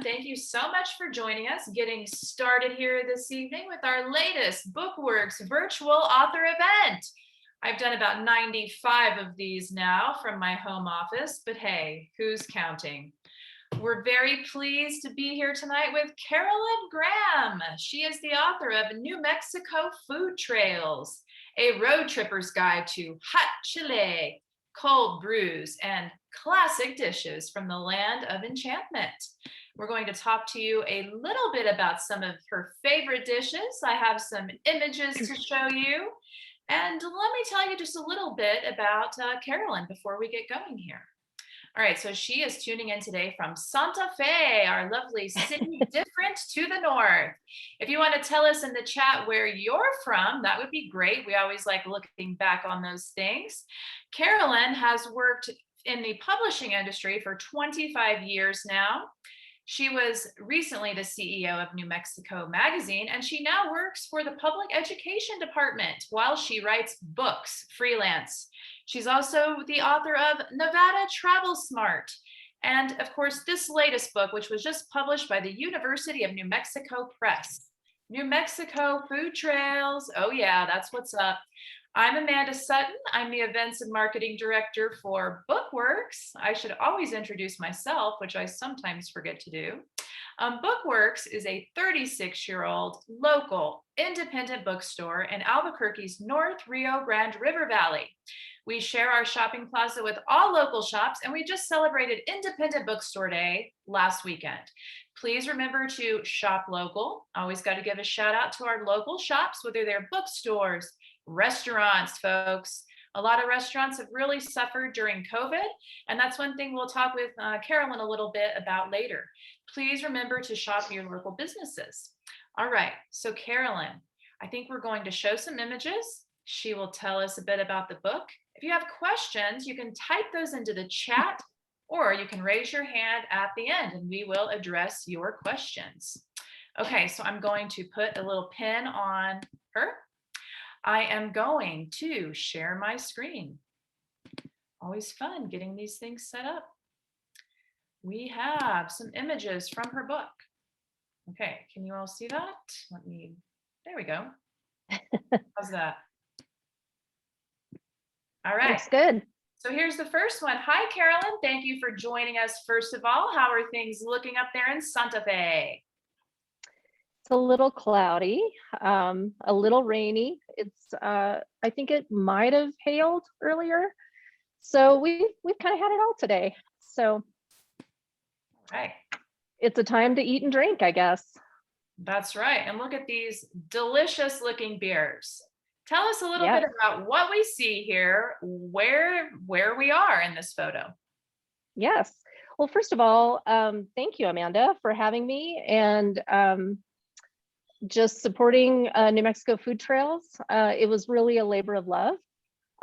everyone. Thank you so much for joining us, getting started here this evening with our latest Bookworks virtual author event. I've done about 95 of these now from my home office, but hey, who's counting? We're very pleased to be here tonight with Carolyn Graham. She is the author of New Mexico Food Trails, a road tripper's guide to hot chile, cold brews, and classic dishes from the land of enchantment. We're going to talk to you a little bit about some of her favorite dishes. I have some images to show you. And let me tell you just a little bit about Carolyn before we get going here. All right, so she is tuning in today from Santa Fe, our lovely city different to the north. If you want to tell us in the chat where you're from, that would be great. We always like looking back on those things. Carolyn has worked in the publishing industry for 25 years now. She was recently the CEO of New Mexico Magazine, and she now works for the Public Education Department while she writes books freelance. She's also the author of Nevada Travel Smart. And of course, this latest book, which was just published by the University of New Mexico Press, New Mexico Food Trails. Oh yeah, that's what's up. I'm Amanda Sutton. I'm the Events and Marketing Director for Bookworks. I should always introduce myself, which I sometimes forget to do. Bookworks is a 36-year-old local independent bookstore in Albuquerque's North Rio Grande River Valley. We share our shopping plaza with all local shops, and we just celebrated Independent Bookstore Day last weekend. Please remember to shop local. Always got to give a shout out to our local shops, whether they're bookstores, restaurants, folks. A lot of restaurants have really suffered during COVID, and that's one thing we'll talk with Carolyn a little bit about later. Please remember to shop your local businesses. All right, so Carolyn, I think we're going to show some images. She will tell us a bit about the book. If you have questions, you can type those into the chat, or you can raise your hand at the end and we will address your questions. Okay, so I'm going to put a little pin on her. I am going to share my screen. Always fun getting these things set up. We have some images from her book. Okay, can you all see that? There we go. How's that? All right. Looks good. So here's the first one. Hi, Carolyn. Thank you for joining us. First of all, how are things looking up there in Santa Fe? It's a little cloudy, a little rainy. It's I think it might have hailed earlier. So we've kind of had it all today. So all right. It's a time to eat and drink, I guess. That's right. And look at these delicious looking beers. Tell us a little Yes. bit about what we see here, where we are in this photo. Yes. Well, first of all, thank you, Amanda, for having me and just supporting New Mexico Food Trails. It was really a labor of love,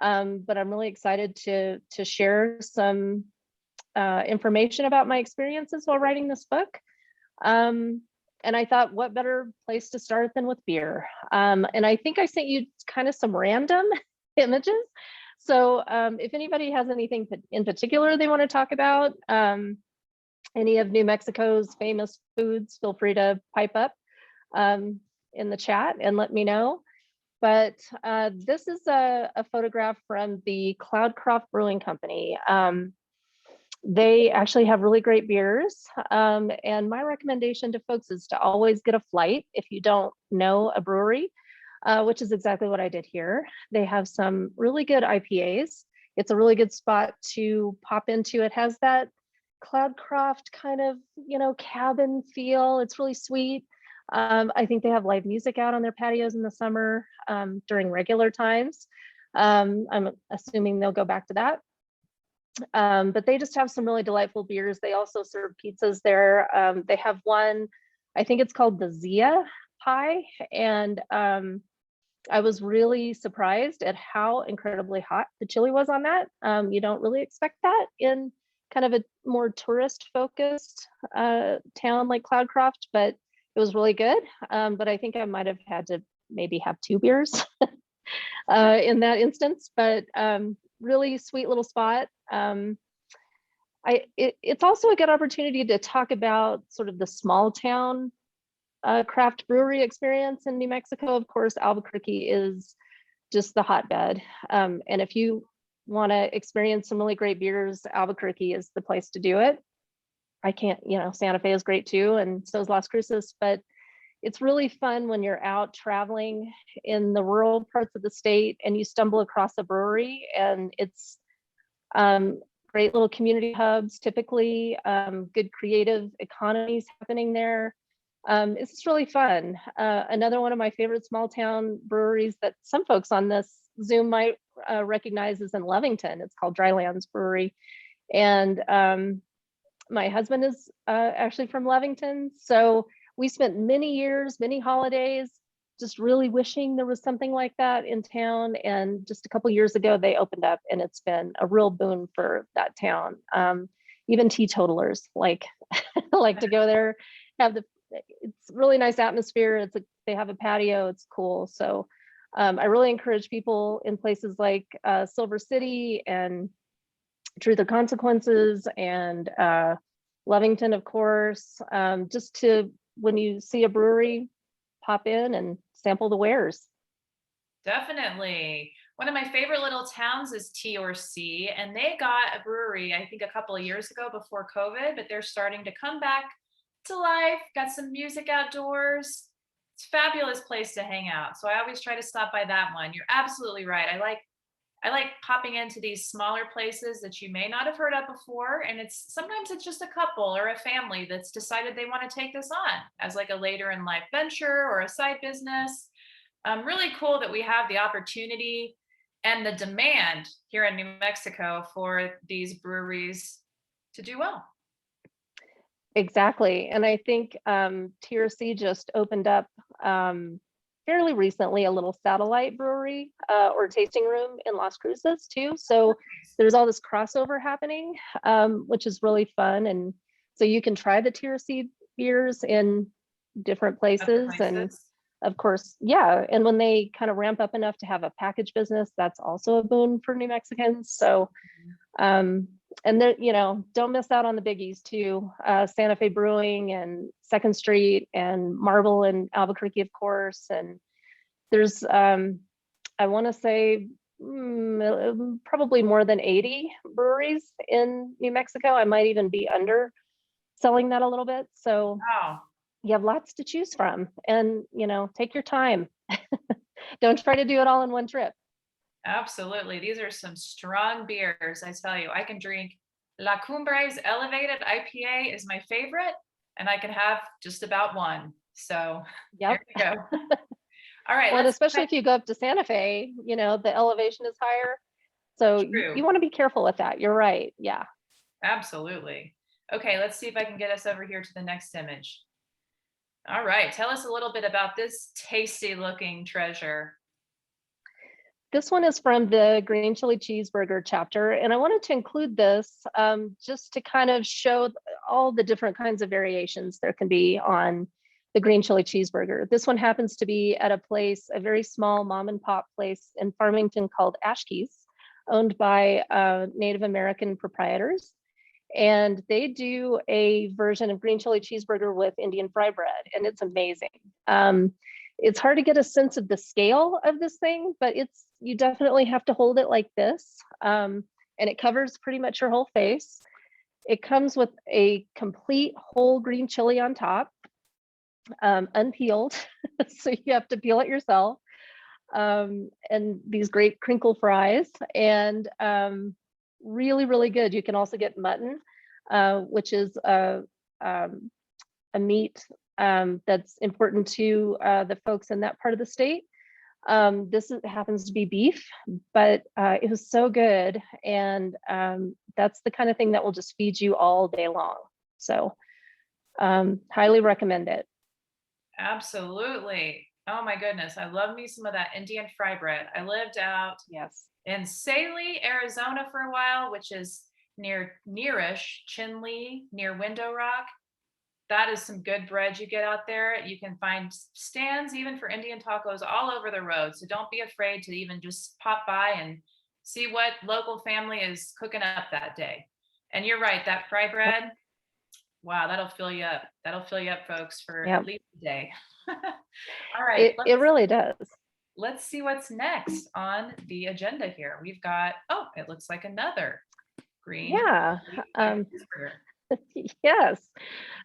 but I'm really excited to share some information about my experiences while writing this book. And I thought, what better place to start than with beer? And I think I sent you kind of some random images. So if anybody has anything in particular they want to talk about, any of New Mexico's famous foods, feel free to pipe up in the chat and let me know. But this is a photograph from the Cloudcroft Brewing Company. They actually have really great beers. And my recommendation to folks is to always get a flight if you don't know a brewery, which is exactly what I did here. They have some really good IPAs. It's a really good spot to pop into. It has that Cloudcroft kind of, cabin feel. It's really sweet. I think they have live music out on their patios in the summer during regular times. I'm assuming they'll go back to that. But they just have some really delightful beers. They also serve pizzas there. They have one, I think it's called the Zia pie. And I was really surprised at how incredibly hot the chili was on that. You don't really expect that in kind of a more tourist focused town like Cloudcroft, but it was really good. But I think I might have had to maybe have 2 beers in that instance, but really sweet little spot. It's also a good opportunity to talk about sort of the small town craft brewery experience in New Mexico. Of course, Albuquerque is just the hotbed. And if you want to experience some really great beers, Albuquerque is the place to do it. I can't, Santa Fe is great too, and so is Las Cruces, but it's really fun when you're out traveling in the rural parts of the state and you stumble across a brewery, and it's great little community hubs, typically good creative economies happening there. It's just really fun. Another one of my favorite small town breweries that some folks on this Zoom might recognize is in Lovington. It's called Drylands Brewery. And my husband is actually from Lovington. So we spent many years, many holidays, just really wishing there was something like that in town. And just a couple years ago, they opened up, and it's been a real boon for that town. Even teetotalers like to go there, it's really nice atmosphere. They have a patio, it's cool. So I really encourage people in places like Silver City and Truth or Consequences and Lovington, of course, just to, when you see a brewery, pop in and sample the wares. Definitely. One of my favorite little towns is T or C, and they got a brewery, I think a couple of years ago before COVID, but they're starting to come back to life, got some music outdoors. It's a fabulous place to hang out. So I always try to stop by that one. You're absolutely right. I like popping into these smaller places that you may not have heard of before. And sometimes it's just a couple or a family that's decided they want to take this on as like a later in life venture or a side business. Really cool that we have the opportunity and the demand here in New Mexico for these breweries to do well. Exactly. And I think TRC just opened up fairly recently a little satellite brewery or tasting room in Las Cruces too. So there's all this crossover happening, which is really fun. And so you can try the TRC beers in different places. And of course, yeah. And when they kind of ramp up enough to have a package business, that's also a boon for New Mexicans. So and then, don't miss out on the biggies too. Santa Fe Brewing and Second Street and Marble and Albuquerque, of course. And there's, I want to say probably more than 80 breweries in New Mexico. I might even be under selling that a little bit. So wow. You have lots to choose from, and, take your time. Don't try to do it all in one trip. Absolutely. These are some strong beers. I tell you, I can drink La Cumbre's Elevated IPA is my favorite, and I can have just about one. So yep. There you go. All right. Well, especially if you go up to Santa Fe, the elevation is higher. So you want to be careful with that. You're right. Yeah. Absolutely. Okay, let's see if I can get us over here to the next image. All right. Tell us a little bit about this tasty looking treasure. This one is from the green chili cheeseburger chapter, and I wanted to include this just to kind of show all the different kinds of variations there can be on the green chili cheeseburger. This one happens to be at a very small mom and pop place in Farmington called Ashkees, owned by Native American proprietors. And they do a version of green chili cheeseburger with Indian fry bread, and it's amazing. It's hard to get a sense of the scale of this thing, but you definitely have to hold it like this. And it covers pretty much your whole face. It comes with a complete whole green chili on top, unpeeled. So you have to peel it yourself. And these great crinkle fries, and really, really good. You can also get mutton, which is a meat that's important to the folks in that part of the state. This happens to be beef, but it was so good. And that's the kind of thing that will just feed you all day long. So highly recommend it. Absolutely. Oh my goodness. I love me some of that Indian fry bread. I lived out in Saley, Arizona for a while, which is nearish Chinle, near Window Rock. That is some good bread you get out there. You can find stands even for Indian tacos all over the road. So don't be afraid to even just pop by and see what local family is cooking up that day. And you're right, that fry bread, wow, that'll fill you up. That'll fill you up, folks, for Yeah, at least a day. All right, it really does. let's see what's next on the agenda here. We've got, oh, it looks like another green Yeah. chicken cheeseburger. Yes.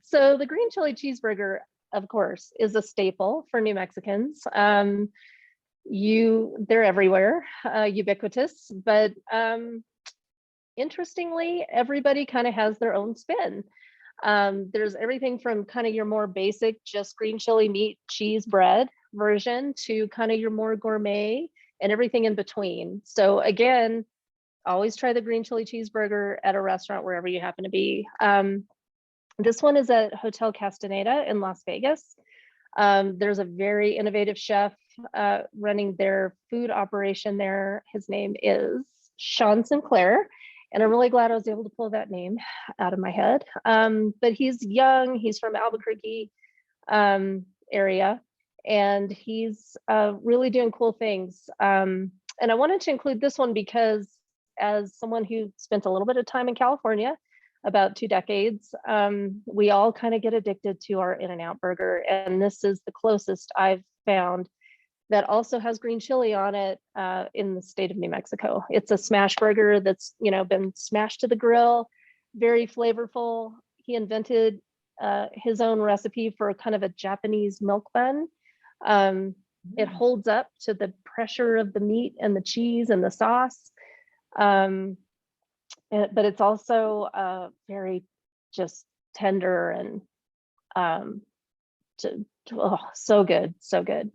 So the green chili cheeseburger, of course, is a staple for New Mexicans. They're everywhere, ubiquitous, but interestingly, everybody kind of has their own spin. There's everything from kind of your more basic, just green chili meat, cheese, bread version to kind of your more gourmet and everything in between. So again, always try the green chili cheeseburger at a restaurant wherever you happen to be. This one is at Hotel Castaneda in Las Vegas. There's a very innovative chef running their food operation there. His name is Sean Sinclair, and I'm really glad I was able to pull that name out of my head. But he's young, he's from Albuquerque area, and he's really doing cool things. And I wanted to include this one because as someone who spent a little bit of time in California, about 2 decades, we all kind of get addicted to our In-N-Out burger. And this is the closest I've found that also has green chili on it in the state of New Mexico. It's a smash burger that's, been smashed to the grill, very flavorful. He invented his own recipe for kind of a Japanese milk bun. It holds up to the pressure of the meat and the cheese and the sauce. But it's also very just tender and so good, so good.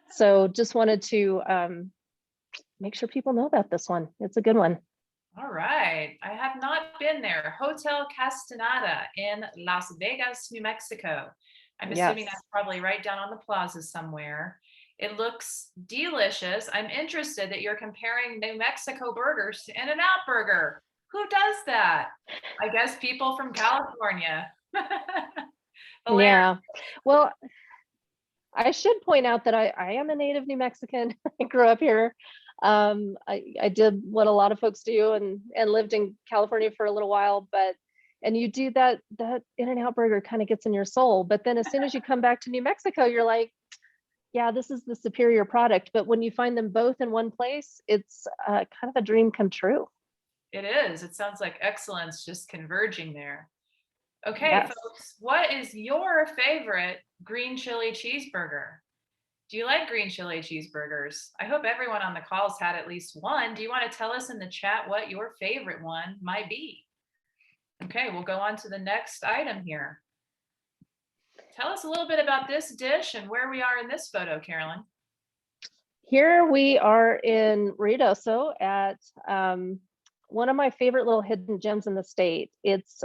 So just wanted to make sure people know about this one. It's a good one. All right. I have not been there. Hotel Castaneda in Las Vegas, New Mexico. I'm assuming Yes. that's probably right down on the plaza somewhere. It looks delicious. I'm interested that you're comparing New Mexico burgers to In-N-Out Burger. Who does that? I guess people from California. Hilarious. Yeah. Well, I should point out that I am a native New Mexican. I grew up here. I did what a lot of folks do and lived in California for a little while, and you do that In-N-Out burger kind of gets in your soul. But then as soon as you come back to New Mexico, you're like, yeah, this is the superior product. But when you find them both in one place, it's kind of a dream come true. It is. It sounds like excellence just converging there. Okay, Yes. folks, what is your favorite green chili cheeseburger? Do you like green chili cheeseburgers? I hope everyone on the call's had at least one. Do you want to tell us in the chat what your favorite one might be? Okay, we'll go on to the next item here. Tell us a little bit about this dish and where we are in this photo, Carolyn. Here we are in Ruidoso at one of my favorite little hidden gems in the state. It's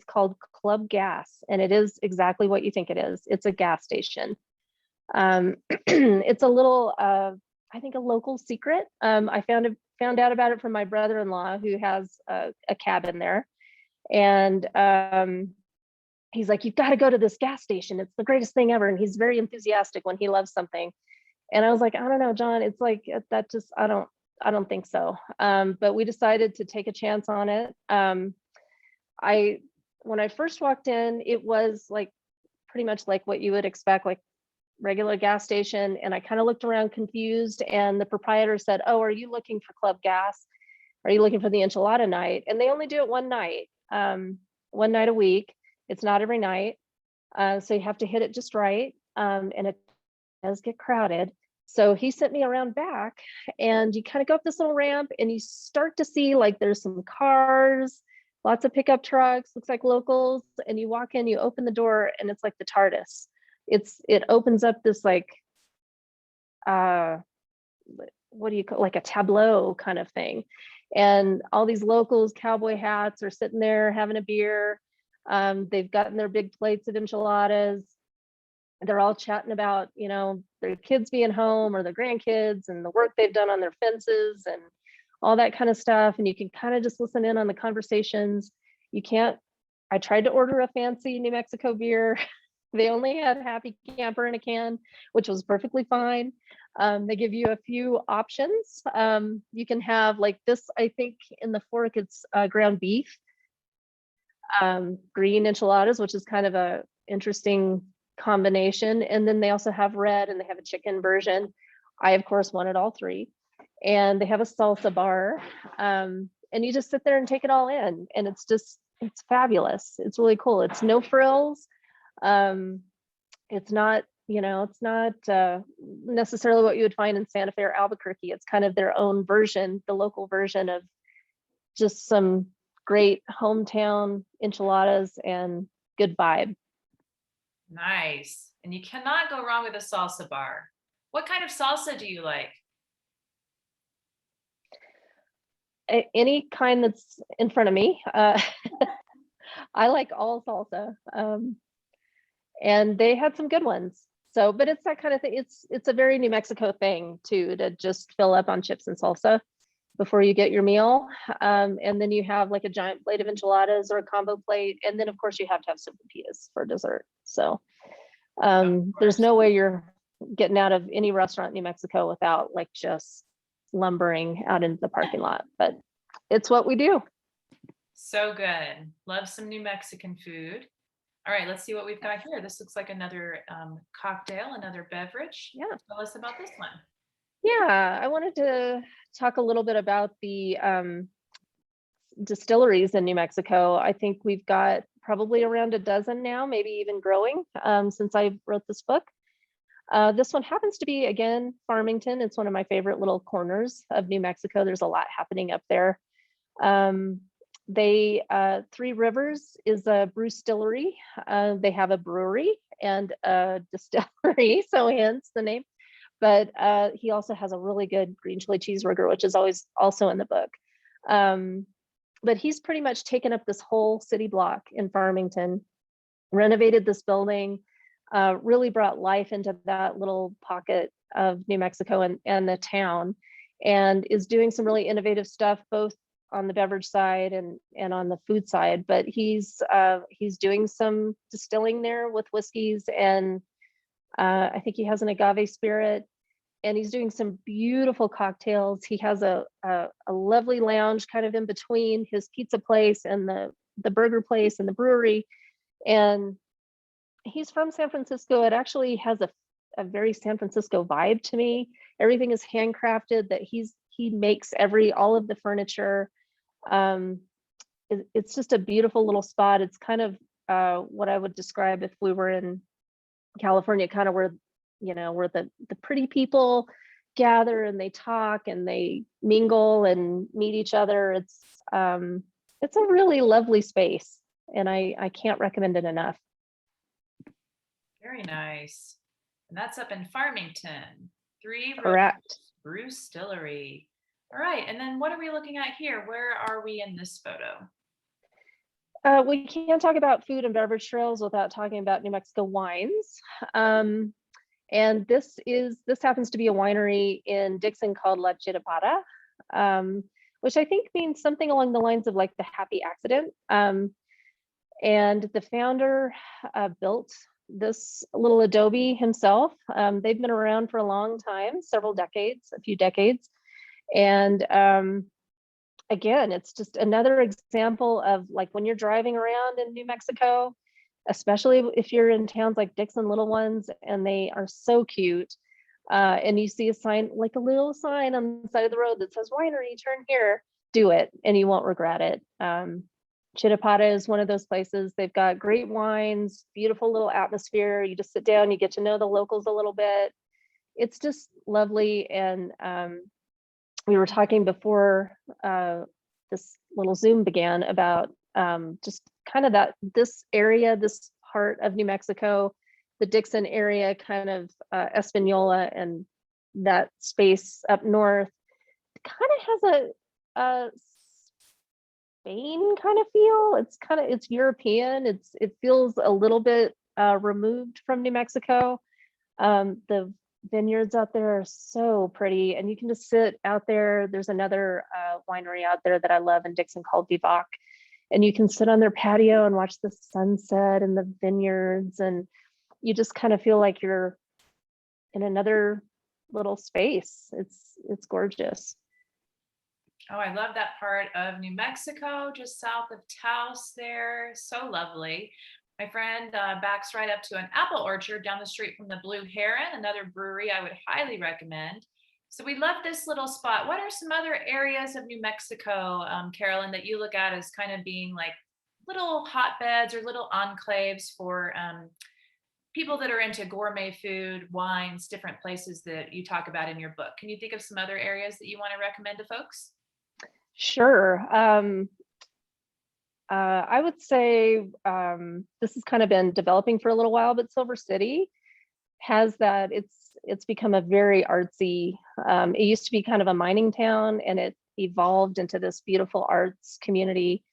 called Club Gas, and it is exactly what you think it is. It's a gas station. It's a little, I think, a local secret. I found out about it from my brother-in-law who has a cabin there, and he's like, "You've got to go to this gas station. It's the greatest thing ever." And he's very enthusiastic when he loves something. And I was like, "I don't know, John. It's like that. Just I don't think so." But we decided to take a chance on it. When I first walked in, it was like pretty much like what you would expect, like regular gas station. And I kind of looked around confused, and the proprietor said, "Oh, are you looking for Club Gas? Are you looking for the enchilada night?" And they only do it one night a week. It's not every night. So you have to hit it just right. And it does get crowded. So he sent me around back, and you kind of go up this little ramp and you start to see like there's some cars, lots of pickup trucks, looks like locals. And you walk in, you open the door, and it's like the TARDIS. It opens up this like, what do you call, like a tableau kind of thing. And all these locals, cowboy hats, are sitting there having a beer. They've gotten their big plates of enchiladas. They're all chatting about, their kids being home or their grandkids and the work they've done on their fences and all that kind of stuff. And you can kind of just listen in on the conversations. I tried to order a fancy New Mexico beer. They only had Happy Camper in a can, which was perfectly fine. They give you a few options. You can have like this, I think in the fork, it's ground beef. green enchiladas, which is kind of a interesting combination. And then they also have red, and they have a chicken version. I, of course, wanted all three. And they have a salsa bar. And you just sit there and take it all in. And it's fabulous. It's really cool. It's no frills. It's not, it's not necessarily what you would find in Santa Fe or Albuquerque. It's kind of their own version, the local version of just some great hometown enchiladas and good vibe. Nice. And you cannot go wrong with a salsa bar. What kind of salsa do you like? Any kind that's in front of me. I like all salsa. And they had some good ones. So, but it's that kind of thing. It's a very New Mexico thing too, to just fill up on chips and salsa before you get your meal. And then you have like a giant plate of enchiladas or a combo plate. And then of course you have to have sopapillas for dessert. So there's no way you're getting out of any restaurant in New Mexico without like just lumbering out into the parking lot, but it's what we do. So good. Love some New Mexican food. All right, let's see what we've got here. This looks like another cocktail, another beverage. Yeah. Tell us about this one. Yeah, I wanted to talk a little bit about the distilleries in New Mexico. I think we've got probably around a dozen now, maybe even growing since I wrote this book. This one happens to be, again, Farmington. It's one of my favorite little corners of New Mexico. There's a lot happening up there. Three Rivers is a brewstillery. They have a brewery and a distillery, so hence the name. But he also has a really good green chili cheeseburger, which is always also in the book. But he's pretty much taken up this whole city block in Farmington, renovated this building, really brought life into that little pocket of New Mexico and the town, and is doing some really innovative stuff, both on the beverage side and on the food side. But he's doing some distilling there with whiskeys, and I think he has an agave spirit, and he's doing some beautiful cocktails. He has a lovely lounge kind of in between his pizza place and the burger place and the brewery. And he's from San Francisco. It actually has a very San Francisco vibe to me. Everything is handcrafted, that he makes all of the furniture. It's just a beautiful little spot. It's kind of what I would describe if we were in California, kind of where the pretty people gather and they talk and they mingle and meet each other. It's a really lovely space, and I can't recommend it enough. Very nice. And that's up in Farmington. Correct. Brewstillery. All right. And then what are we looking at here? Where are we in this photo? We can't talk about food and beverage trails without talking about New Mexico wines. And this happens to be a winery in Dixon called La Chidapada, which I think means something along the lines of like the happy accident. And the founder built this little adobe himself. They've been around for a long time, a few decades. And again, it's just another example of like when you're driving around in New Mexico, especially if you're in towns like Dixon, little ones, and they are so cute. And you see a sign, like a little sign on the side of the road that says winery, turn here, do it, and you won't regret it. Chidapada is one of those places. They've got great wines, beautiful little atmosphere. You just sit down, you get to know the locals a little bit. It's just lovely. And we were talking before this little Zoom began about just kind of this area, this part of New Mexico, the Dixon area, kind of Espanola and that space up north, kind of has a Spain kind of feel. It's European. It feels a little bit removed from New Mexico. The vineyards out there are so pretty, and you can just sit out there. There's another winery out there that I love in Dixon called Vivac, and you can sit on their patio and watch the sunset and the vineyards, and you just kind of feel like you're in another little space. It's gorgeous. Oh, I love that part of New Mexico, just south of Taos there. So lovely. My friend backs right up to an apple orchard down the street from the Blue Heron, another brewery I would highly recommend. So we love this little spot. What are some other areas of New Mexico, Carolyn, that you look at as kind of being like little hotbeds or little enclaves for people that are into gourmet food, wines, different places that you talk about in your book? Can you think of some other areas that you want to recommend to folks? Sure. I would say this has kind of been developing for a little while, but Silver City has that. It's become a very artsy. It used to be kind of a mining town, and it evolved into this beautiful arts community.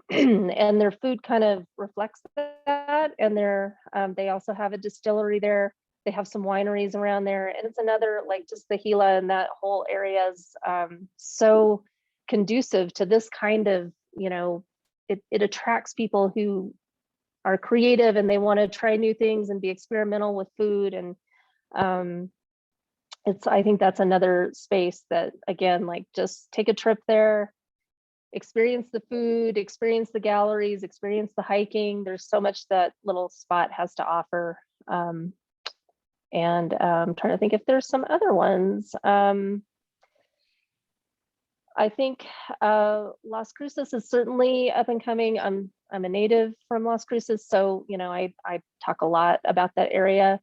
And their food kind of reflects that. And they also have a distillery there. They have some wineries around there, and it's another, like, just the Gila and that whole area is so conducive to this kind of, it attracts people who are creative and they want to try new things and be experimental with food. And I think that's another space that, again, like, just take a trip there, experience the food, experience the galleries, experience the hiking. There's so much that little spot has to offer. And I'm trying to think if there's some other ones. I think Las Cruces is certainly up and coming. I'm a native from Las Cruces, so I talk a lot about that area.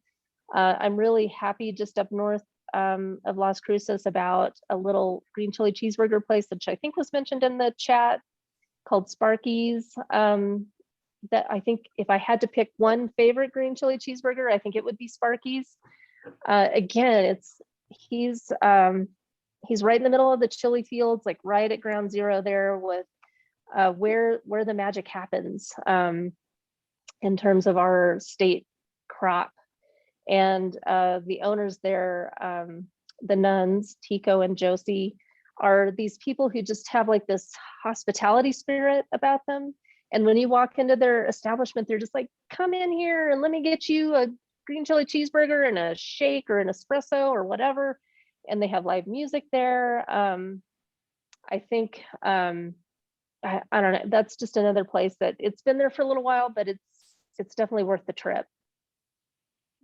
I'm really happy just up north of Las Cruces about a little green chili cheeseburger place, which I think was mentioned in the chat, called Sparky's. That I think if I had to pick one favorite green chili cheeseburger, I think it would be Sparky's. Again, he's right in the middle of the chili fields, like right at ground zero there, with where the magic happens in terms of our state crop. And the owners there, the nuns, Tico and Josie, are these people who just have like this hospitality spirit about them. And when you walk into their establishment, they're just like, come in here and let me get you a green chili cheeseburger and a shake or an espresso or whatever. And they have live music there. I think, I don't know, that's just another place that it's been there for a little while, but it's definitely worth the trip.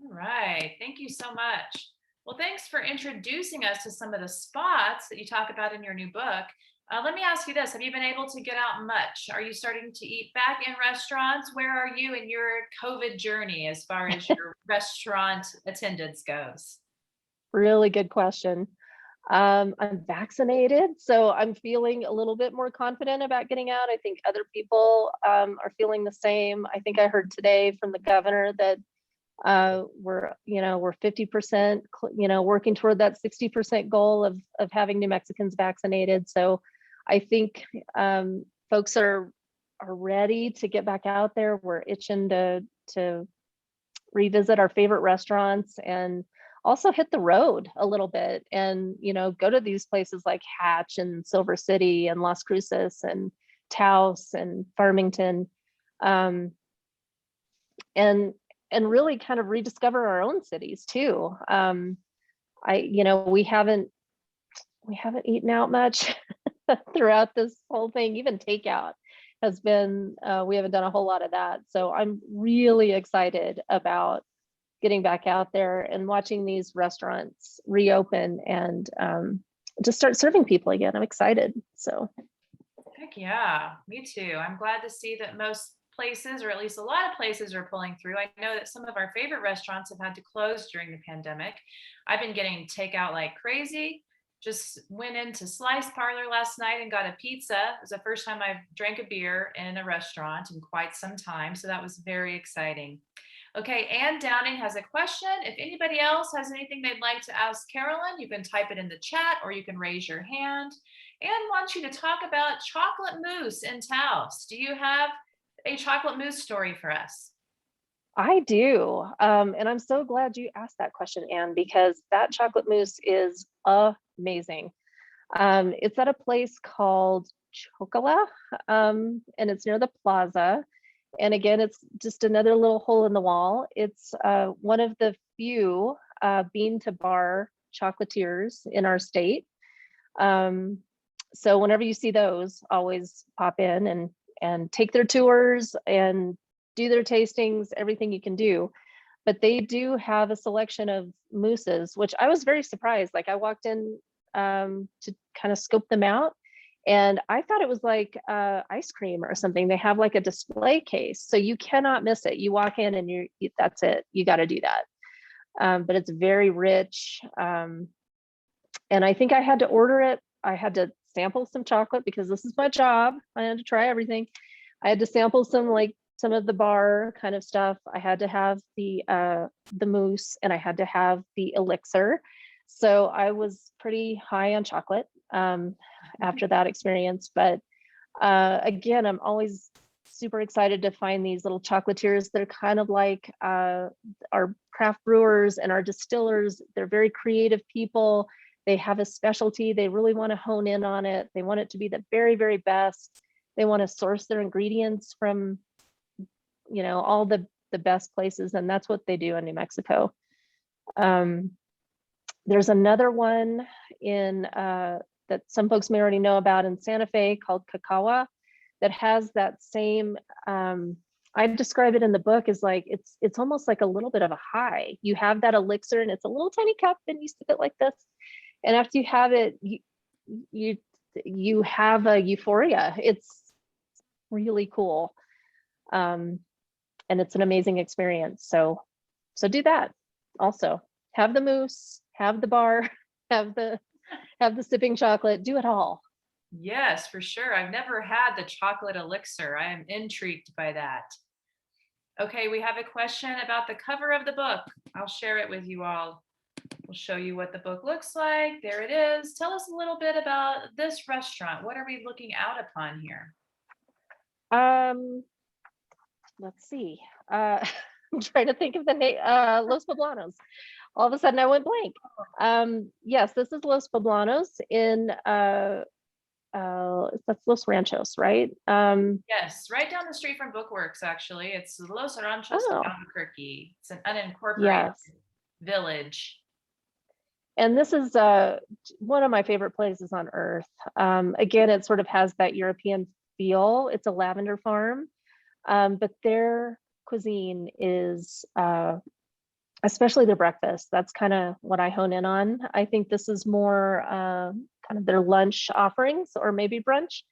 All right, thank you so much. Well, thanks for introducing us to some of the spots that you talk about in your new book. Let me ask you this. Have you been able to get out much? Are you starting to eat back in restaurants? Where are you in your COVID journey as far as your restaurant attendance goes? Really good question. I'm vaccinated, so I'm feeling a little bit more confident about getting out. I think other people are feeling the same. I think I heard today from the governor that we're 50%, working toward that 60% goal of having New Mexicans vaccinated. So I think folks are ready to get back out there. We're itching to revisit our favorite restaurants and also hit the road a little bit and go to these places like Hatch and Silver City and Las Cruces and Taos and Farmington, and really kind of rediscover our own cities too. We haven't eaten out much throughout this whole thing. Even takeout has been, we haven't done a whole lot of that. So I'm really excited about getting back out there and watching these restaurants reopen and just start serving people again. I'm excited. So. Heck yeah, me too. I'm glad to see that most places, or at least a lot of places, are pulling through. I know that some of our favorite restaurants have had to close during the pandemic. I've been getting takeout like crazy. Just went into Slice Parlor last night and got a pizza. It was the first time I've drank a beer in a restaurant in quite some time. So that was very exciting. Okay, Ann Downing has a question. If anybody else has anything they'd like to ask Carolyn, you can type it in the chat or you can raise your hand. Ann wants you to talk about chocolate mousse in Taos. Do you have a chocolate mousse story for us? I do. And I'm so glad you asked that question, Anne, because that chocolate mousse is amazing. It's at a place called Chocola, and it's near the plaza. And again, it's just another little hole in the wall. It's one of the few bean to bar chocolatiers in our state. So whenever you see those, always pop in and take their tours and do their tastings, everything you can do. But they do have a selection of mousses, which I was very surprised. Like I walked in to kind of scope them out, and I thought it was like ice cream or something. They have like a display case, so you cannot miss it. You walk in and that's it. You got to do that. But it's very rich. And I think I had to order it. I had to sample some chocolate because this is my job. I had to try everything. I had to sample some of the bar kind of stuff. I had to have the mousse, and I had to have the elixir. So I was pretty high on chocolate after that experience. But again, I'm always super excited to find these little chocolatiers that are kind of like our craft brewers and our distillers. They're very creative people. They have a specialty. They really want to hone in on it. They want it to be the very, very best. They want to source their ingredients from, all the best places. And that's what they do in New Mexico. There's another one in that some folks may already know about in Santa Fe called Cacao that has that same, I describe it in the book as like, it's almost like a little bit of a high. You have that elixir and it's a little tiny cup and you sip it like this. And after you have it, you have a euphoria. It's really cool. And it's an amazing experience. So do that also. Have the mousse, have the bar, have the sipping chocolate, do it all. Yes, for sure. I've never had the chocolate elixir. I am intrigued by that. Okay, we have a question about the cover of the book. I'll share it with you all. We'll show you what the book looks like. There it is. Tell us a little bit about this restaurant. What are we looking out upon here? Let's see. I'm trying to think of the name. Los Poblanos. All of a sudden I went blank. Yes, this is Los Poblanos in that's Los Ranchos, right? Yes, right down the street from Bookworks, actually. It's Los Ranchos Albuquerque. It's an unincorporated village. And this is one of my favorite places on earth. Again, it sort of has that European feel. It's a lavender farm, but their cuisine is, especially their breakfast. That's kind of what I hone in on. I think this is more kind of their lunch offerings or maybe brunch,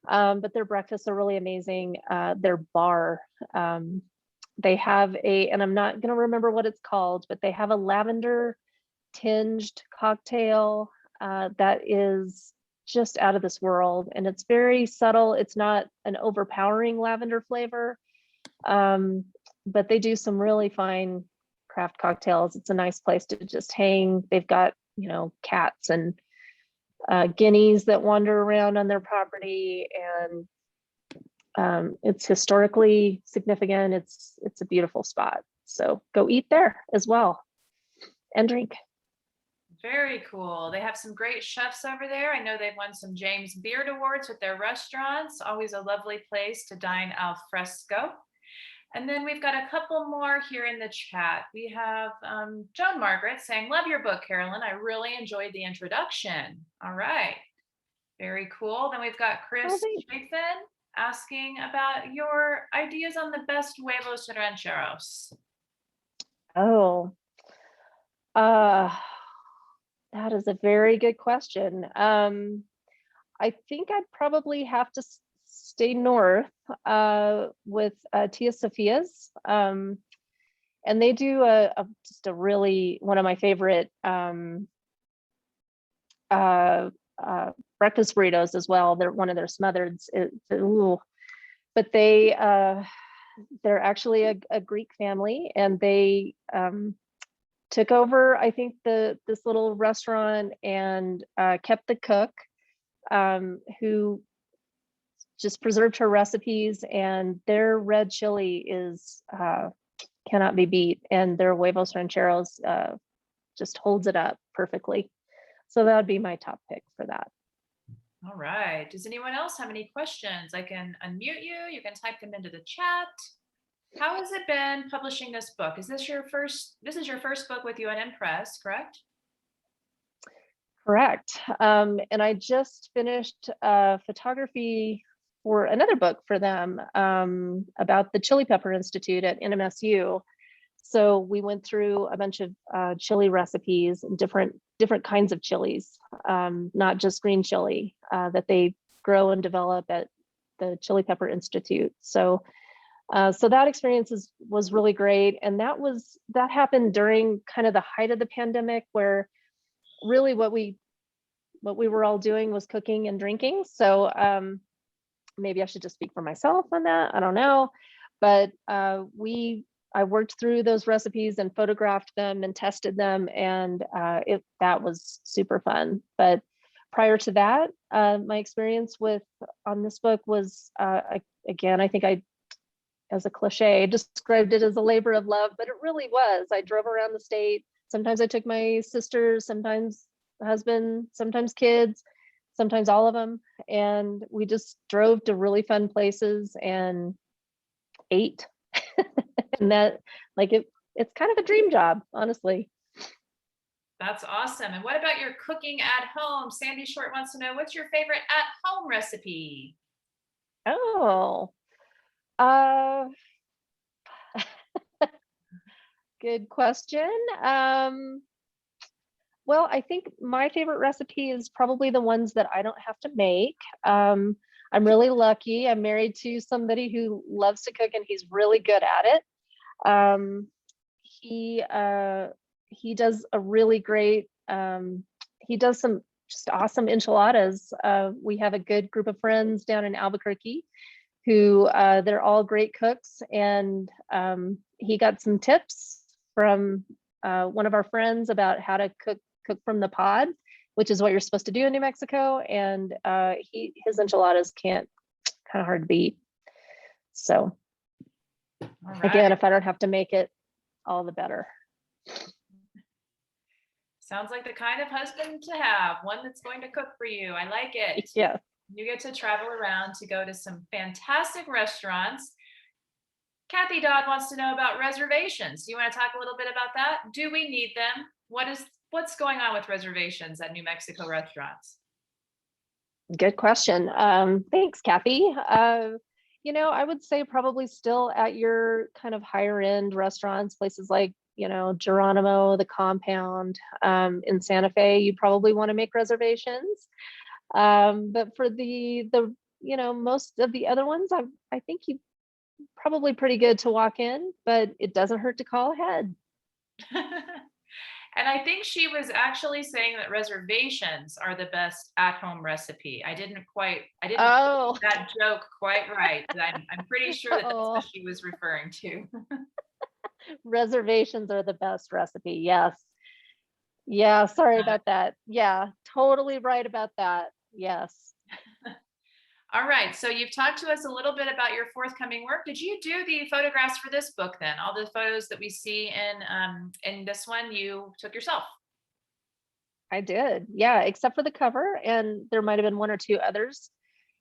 but their breakfasts are really amazing. Their bar, they have and I'm not going to remember what it's called, but they have a lavender tinged cocktail that is just out of this world, and it's very subtle. It's not an overpowering lavender flavor, but they do some really fine craft cocktails. It's a nice place to just hang. They've got cats and guineas that wander around on their property, and it's historically significant. It's a beautiful spot, so go eat there as well and drink. Very cool. They have some great chefs over there. I know they've won some James Beard Awards with their restaurants. Always a lovely place to dine al fresco. And then we've got a couple more here in the chat. We have Joan Margaret saying, love your book, Carolyn. I really enjoyed the introduction. All right. Very cool. Then we've got Chris Chafin asking about your ideas on the best Huevos Rancheros. Oh, that is a very good question. I think I'd probably have to stay north with Tia Sophia's. And they do just a really, one of my favorite breakfast burritos as well. They're one of their smothered, but they're actually a Greek family, and they took over, I think, this little restaurant and kept the cook who just preserved her recipes, and their red chili is cannot be beat, and their Huevos Rancheros just holds it up perfectly. So that would be my top pick for that. All right. Does anyone else have any questions? I can unmute you. You can type them into the chat. How has it been publishing this book? Is this your first book with UN Press, correct? Correct. And I just finished photography for another book for them about the Chili Pepper Institute at NMSU. So we went through a bunch of chili recipes and different kinds of chilies, not just green chili that they grow and develop at the Chili Pepper Institute. So so that experience was really great, and that happened during kind of the height of the pandemic, where really what we were all doing was cooking and drinking. So maybe I should just speak for myself on that. I don't know, but I worked through those recipes and photographed them and tested them, and that was super fun. But prior to that, my experience on this book was again, I think as a cliche, described it as a labor of love, but it really was. I drove around the state. Sometimes I took my sisters, sometimes husband, sometimes kids, sometimes all of them, and we just drove to really fun places and ate. And that, like, it's kind of a dream job, honestly. That's awesome. And what about your cooking at home? Sandy Short wants to know, what's your favorite at home recipe? Oh, uh, good question. Well, I think my favorite recipe is probably the ones that I don't have to make. I'm really lucky. I'm married to somebody who loves to cook, and he's really good at it. He does a really great, he does some just awesome enchiladas. We have a good group of friends down in Albuquerque who they're all great cooks, and he got some tips from one of our friends about how to cook from the pod, which is what you're supposed to do in New Mexico. And his enchiladas kind of hard to beat. So again, if I don't have to make it, all the better. Sounds like the kind of husband to have, one that's going to cook for you. I like it. Yeah. You get to travel around to go to some fantastic restaurants. Kathy Dodd wants to know about reservations. Do you want to talk a little bit about that? Do we need them? What's going on with reservations at New Mexico restaurants? Good question. Thanks, Kathy. I would say probably still at your kind of higher end restaurants, places like, Geronimo, the Compound, in Santa Fe, you probably want to make reservations. But for the most of the other ones, I think you probably pretty good to walk in, but it doesn't hurt to call ahead. And I think she was actually saying that reservations are the best at-home recipe. I didn't get that joke quite right. I'm pretty sure that's what she was referring to. Reservations are the best recipe. Yes. Yeah. Sorry about that. Yeah. Totally right about that. Yes. All right. So you've talked to us a little bit about your forthcoming work. Did you do the photographs for this book then? All the photos that we see in this one, you took yourself? I did. Yeah. Except for the cover. And there might've been one or two others.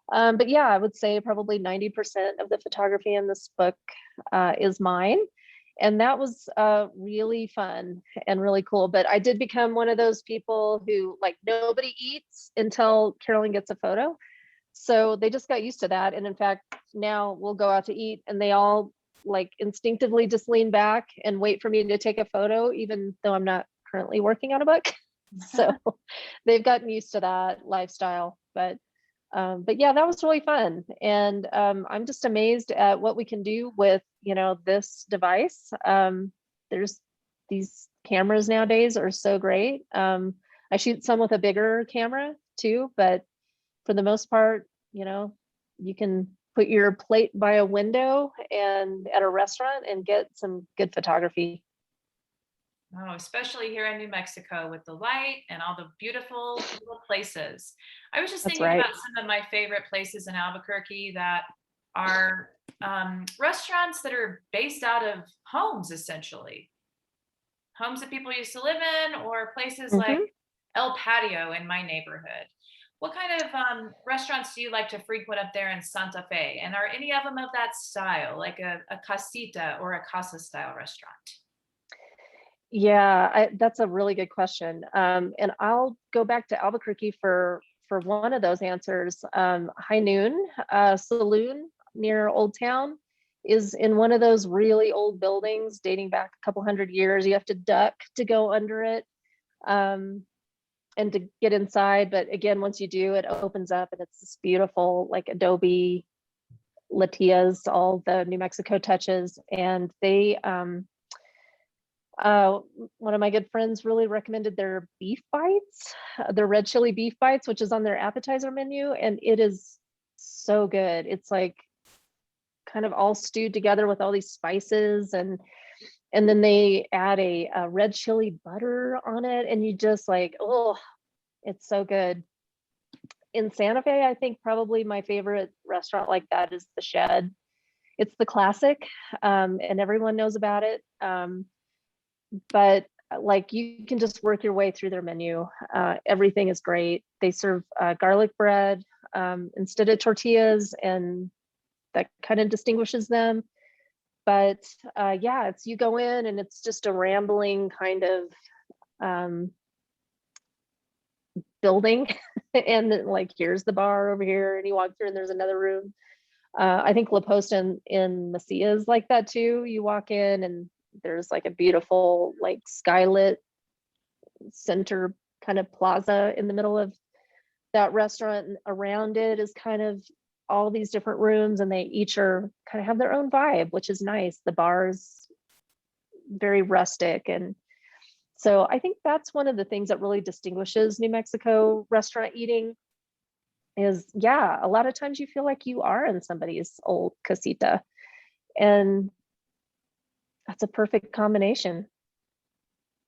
But yeah, I would say probably 90% of the photography in this book is mine. And that was really fun and really cool. But I did become one of those people who, like, nobody eats until Carolyn gets a photo. So they just got used to that. And in fact, now we'll go out to eat and they all like instinctively just lean back and wait for me to take a photo, even though I'm not currently working on a book. So they've gotten used to that lifestyle. But yeah, that was really fun. And I'm just amazed at what we can do with, this device. There's these cameras nowadays are so great. I shoot some with a bigger camera too, but for the most part, you can put your plate by a window and at a restaurant and get some good photography. Oh, especially here in New Mexico with the light and all the beautiful little places. I was just thinking about some of my favorite places in Albuquerque that are restaurants that are based out of homes, essentially. Homes that people used to live in, or places like El Patio in my neighborhood. What kind of restaurants do you like to frequent up there in Santa Fe? And are any of them of that style, like a casita or a casa style restaurant? Yeah, that's a really good question. And I'll go back to Albuquerque for one of those answers. High Noon Saloon near Old Town is in one of those really old buildings dating back a couple hundred years. You have to duck to go under it, and to get inside. But again, once you do, it opens up and it's this beautiful like adobe latias, all the New Mexico touches. And they one of my good friends really recommended their beef bites, their red chili beef bites, which is on their appetizer menu, and it is so good. It's like kind of all stewed together with all these spices, and then they add a red chili butter on it, and you just like, oh, it's so good. In Santa Fe, I think probably my favorite restaurant like that is the Shed. It's the classic, and everyone knows about it. But like you can just work your way through their menu. Everything is great. They serve garlic bread instead of tortillas, and that kind of distinguishes them. But yeah, it's you go in and it's just a rambling kind of building, and then, like, here's the bar over here, and you walk through and there's another room. I think La Posta in Mesilla is like that too. You walk in and there's like a beautiful like skylit center kind of plaza in the middle of that restaurant, and around it is kind of all these different rooms, and they each are kind of have their own vibe, which is nice. The bar's very rustic, and so I think that's one of the things that really distinguishes New Mexico restaurant eating is, yeah, a lot of times you feel like you are in somebody's old casita, and that's a perfect combination.